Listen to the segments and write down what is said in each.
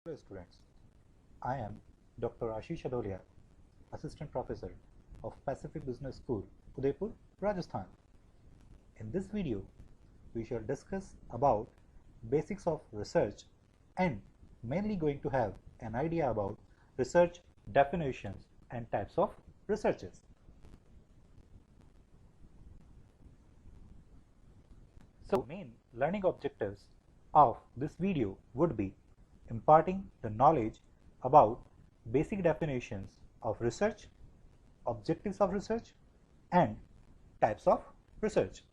Hello students, I am Dr. Ashish Adolia, Assistant Professor of Pacific Business School, Udaipur, Rajasthan. In this video, we shall discuss about basics of research and mainly going to have an idea about research definitions and types of researches. So, main learning objectives of this video would be imparting the knowledge about basic definitions of research, objectives of research, and types of research.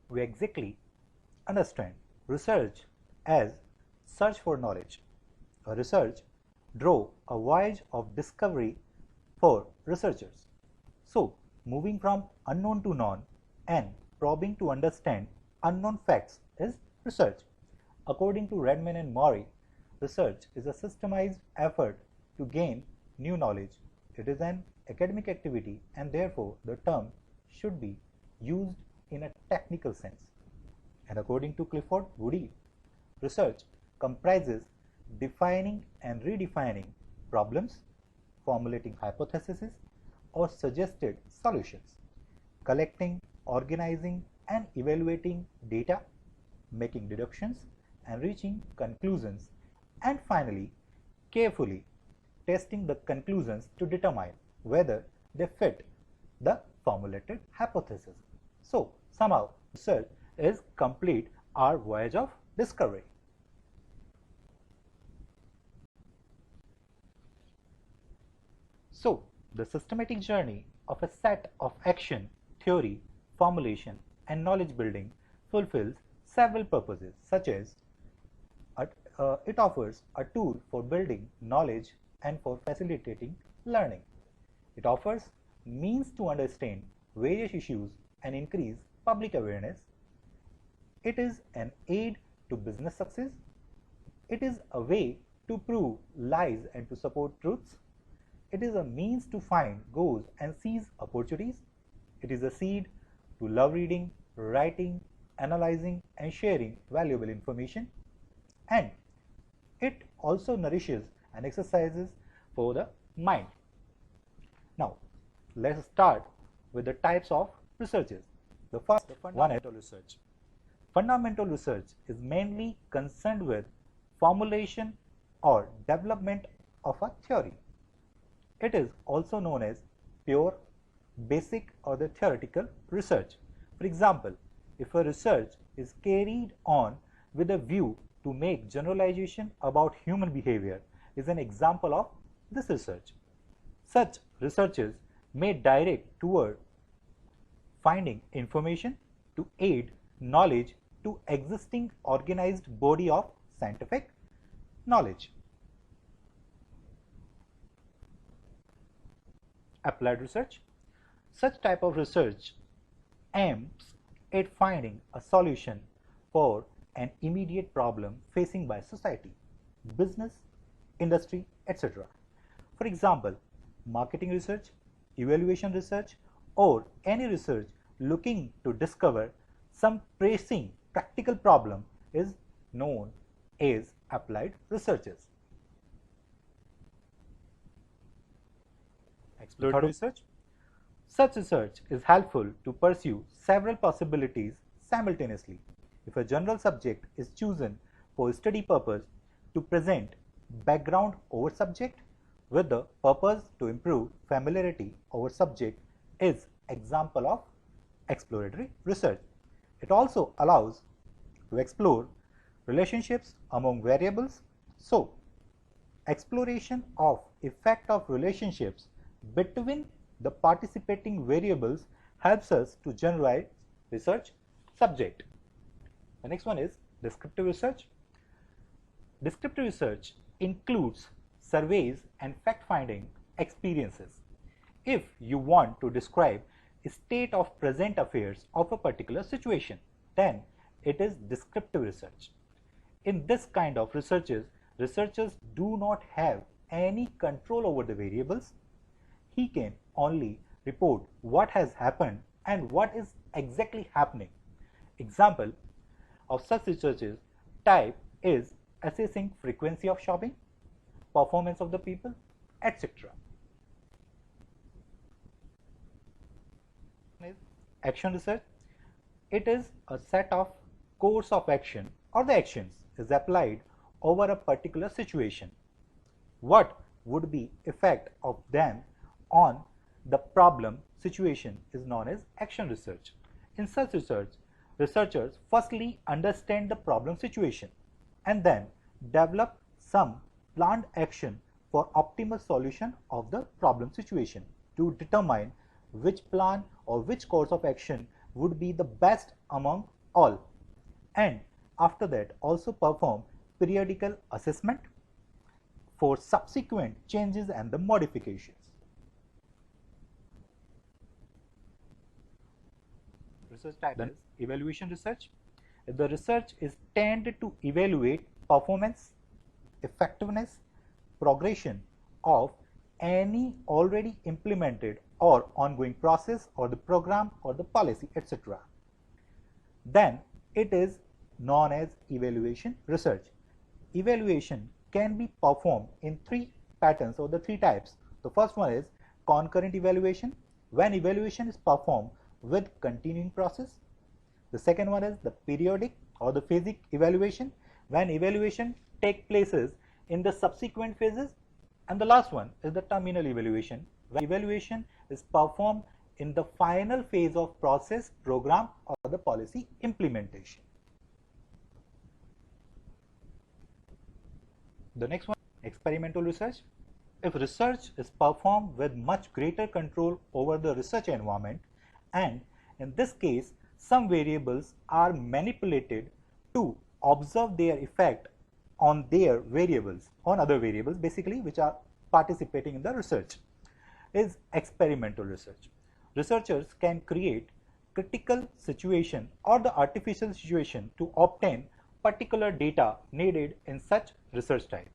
We exactly understand research as search for knowledge. A research drove a voyage of discovery for researchers. So, moving from unknown to known and probing to understand unknown facts is research. According to Redman and Maury, research is a systemized effort to gain new knowledge. It is an academic activity and therefore the term should be used in a technical sense. And according to Clifford Woody, research comprises defining and redefining problems, formulating hypotheses or suggested solutions, collecting, organizing and evaluating data, making deductions and reaching conclusions, and finally carefully testing the conclusions to determine whether they fit the formulated hypothesis. So somehow research is complete our voyage of discovery. So the systematic journey of a set of action, theory, formulation and knowledge building fulfills several purposes, such as it offers a tool for building knowledge and for facilitating learning. It offers means to understand various issues and increase public awareness. It is an aid to business success. It is a way to prove lies and to support truths. It is a means to find goals and seize opportunities. It is a seed to love reading, writing, analyzing and sharing valuable information. And it also nourishes and exercises for the mind. Now, let's start with the types of researches. The first one is fundamental research. Fundamental research is mainly concerned with formulation or development of a theory. It is also known as pure, basic or the theoretical research. For example, if a research is carried on with a view to make generalization about human behavior is an example of this research. Such researches may direct toward finding information to aid knowledge to existing organized body of scientific knowledge. Applied research. Such type of research aims at finding a solution for an immediate problem facing by society, business, industry, etc. For example, marketing research, evaluation research, or any research looking to discover some pressing practical problem is known as applied researches. Exploratory research. Such research is helpful to pursue several possibilities simultaneously. If a general subject is chosen for study purpose to present background over subject with the purpose to improve familiarity over subject is example of exploratory research. It also allows to explore relationships among variables. So, exploration of effect of relationships between the participating variables helps us to generalize research subject. The next one is descriptive research. Descriptive research includes surveys and fact-finding experiences. If you want to describe a state of present affairs of a particular situation, then it is descriptive research. In this kind of researches do not have any control over the variables. He can only report what has happened and what is exactly happening. Example, of such researches type is assessing frequency of shopping, performance of the people, etc. Action research. It is a set of course of action or the actions is applied over a particular situation. What would be effect of them on the problem situation is known as action research. In such research, researchers firstly understand the problem situation and then develop some planned action for optimal solution of the problem situation to determine which plan or which course of action would be the best among all, and after that also perform periodical assessment for subsequent changes and the modifications. Research type is evaluation research. The research is tended to evaluate performance, effectiveness, progression of any already implemented or ongoing process or the program or the policy, etc. Then it is known as evaluation research. Evaluation can be performed in three patterns or the three types. The first one is concurrent evaluation, when evaluation is performed with continuing process. The second one is the periodic or the phasic evaluation, when evaluation takes places in the subsequent phases. And the last one is the terminal evaluation, when evaluation is performed in the final phase of process, program or the policy implementation. The next one, experimental research. If research is performed with much greater control over the research environment, and in this case some variables are manipulated to observe their effect on their variables, on other variables basically which are participating in the research, is experimental research. Researchers can create critical situation or the artificial situation to obtain particular data needed in such research type.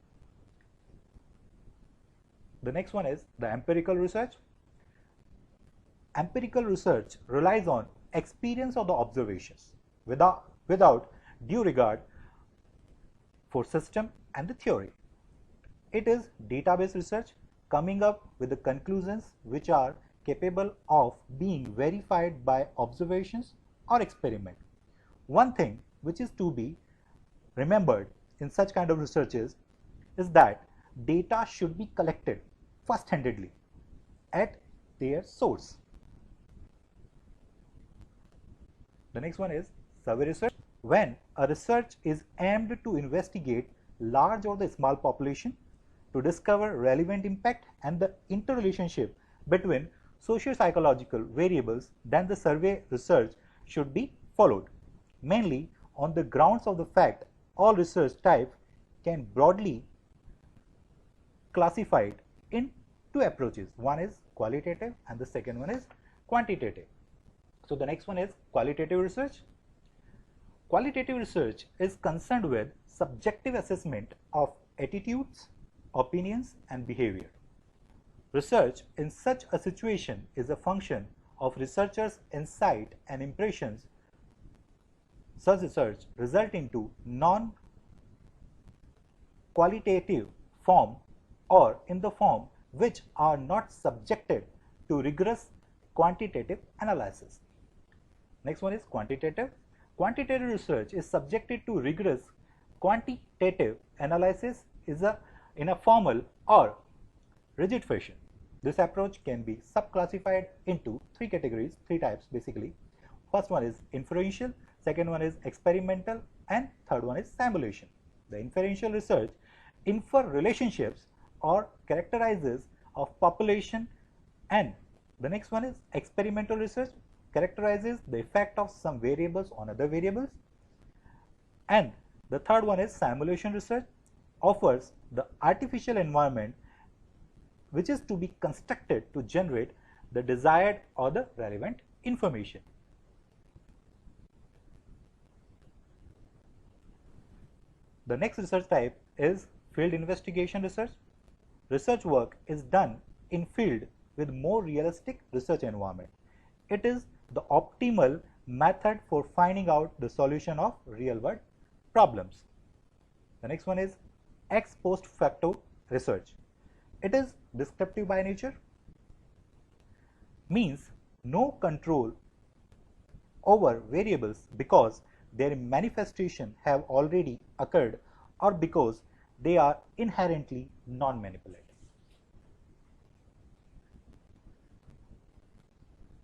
The next one is the empirical research. Empirical research relies on experience of the observations without due regard for system and the theory. It is database research, coming up with the conclusions which are capable of being verified by observations or experiment. One thing which is to be remembered in such kind of researches is that data should be collected first-handedly at their source. The next one is survey research. When a research is aimed to investigate large or the small population to discover relevant impact and the interrelationship between socio-psychological variables, then the survey research should be followed. Mainly on the grounds of the fact all research type can broadly classified in two approaches. One is qualitative and the second one is quantitative. So the next one is qualitative research. Qualitative research is concerned with subjective assessment of attitudes, opinions and behavior. Research in such a situation is a function of researchers' insight and impressions. Such research result into non-qualitative form or in the form which are not subjected to rigorous quantitative analysis. Next one is quantitative. Quantitative research is subjected to rigorous quantitative analysis in a formal or rigid fashion. This approach can be subclassified into three categories, three types basically. First one is inferential, second one is experimental, and third one is simulation. The inferential research infer relationships or characterizes of population, and the next one is experimental research, characterizes the effect of some variables on other variables, and the third one is simulation research, offers the artificial environment which is to be constructed to generate the desired or the relevant information. The next research type is field investigation research. Research work is done in field with more realistic research environment. It is the optimal method for finding out the solution of real world problems. The next one is ex post facto research. It is descriptive by nature, means no control over variables because their manifestation have already occurred or because they are inherently non-manipulative.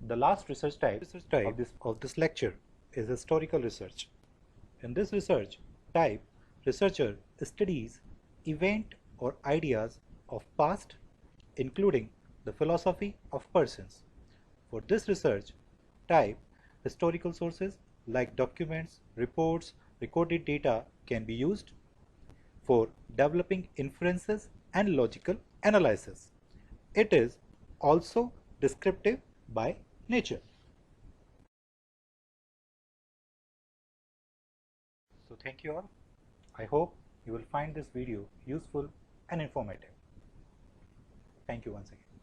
The last research type of this lecture is historical research. In this research type, researcher studies event or ideas of past, including the philosophy of persons. For this research type, historical sources like documents, reports, recorded data can be used for developing inferences and logical analysis. It is also descriptive by nature. So thank you all. I hope you will find this video useful and informative. Thank you once again.